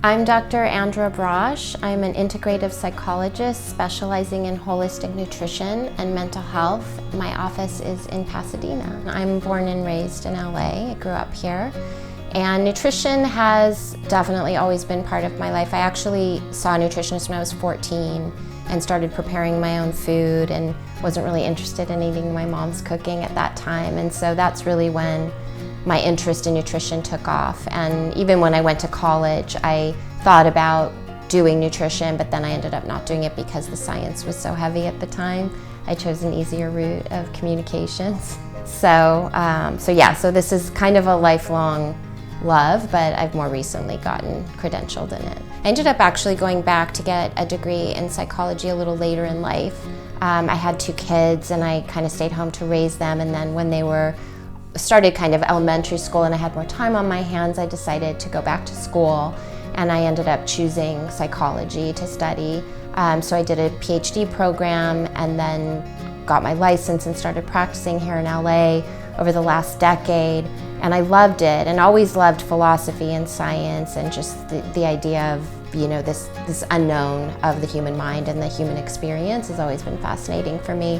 I'm Dr. Andra Brosh. I'm an integrative psychologist specializing in holistic nutrition and mental health. My office is in Pasadena. I'm born and raised in LA. I grew up here. And nutrition has definitely always been part of my life. I actually saw a nutritionist when I was 14 and started preparing my own food and wasn't really interested in eating my mom's cooking at that time. And so that's really when my interest in nutrition took off. And even when I went to college, I thought about doing nutrition, but then I ended up not doing it because the science was so heavy at the time. I chose an easier route of communications. So this is kind of a lifelong love, but I've more recently gotten credentialed in it. I ended up actually going back to get a degree in psychology a little later in life. I had 2 kids and I kind of stayed home to raise them, and then when they started kind of elementary school and I had more time on my hands, I decided to go back to school, and I ended up choosing psychology to study. So I did a PhD program and then got my license and started practicing here in LA over the last decade, and I loved it and always loved philosophy and science and just the idea of, you know, this unknown of the human mind and the human experience has always been fascinating for me.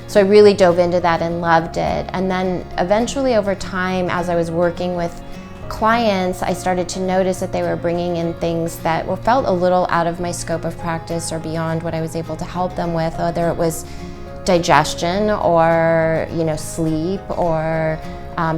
So I really dove into that and loved it. And then eventually over time, as I was working with clients, I started to notice that they were bringing in things that felt a little out of my scope of practice or beyond what I was able to help them with, whether it was digestion or, you know, sleep or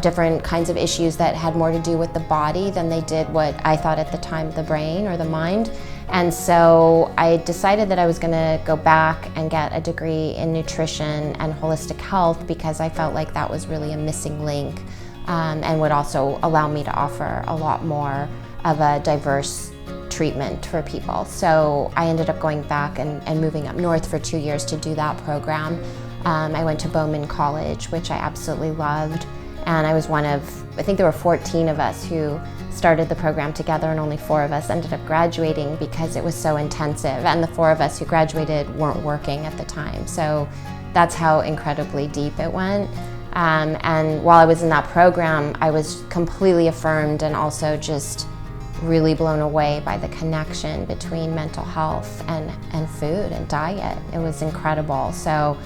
different kinds of issues that had more to do with the body than they did what I thought at the time, the brain or the mind. And so I decided that I was going to go back and get a degree in nutrition and holistic health because I felt like that was really a missing link and would also allow me to offer a lot more of a diverse treatment for people. So I ended up going back and moving up north for 2 years to do that program. I went to Bowman College, which I absolutely loved, and I was one of, I think there were 14 of us who started the program together, and only 4 of us ended up graduating because it was so intensive, and the 4 of us who graduated weren't working at the time. So that's how incredibly deep it went. And while I was in that program, I was completely affirmed and also just really blown away by the connection between mental health and food and diet. It was incredible. So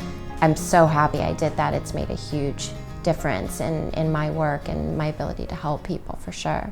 I'm so happy I did that. It's made a huge difference in my work and my ability to help people, for sure.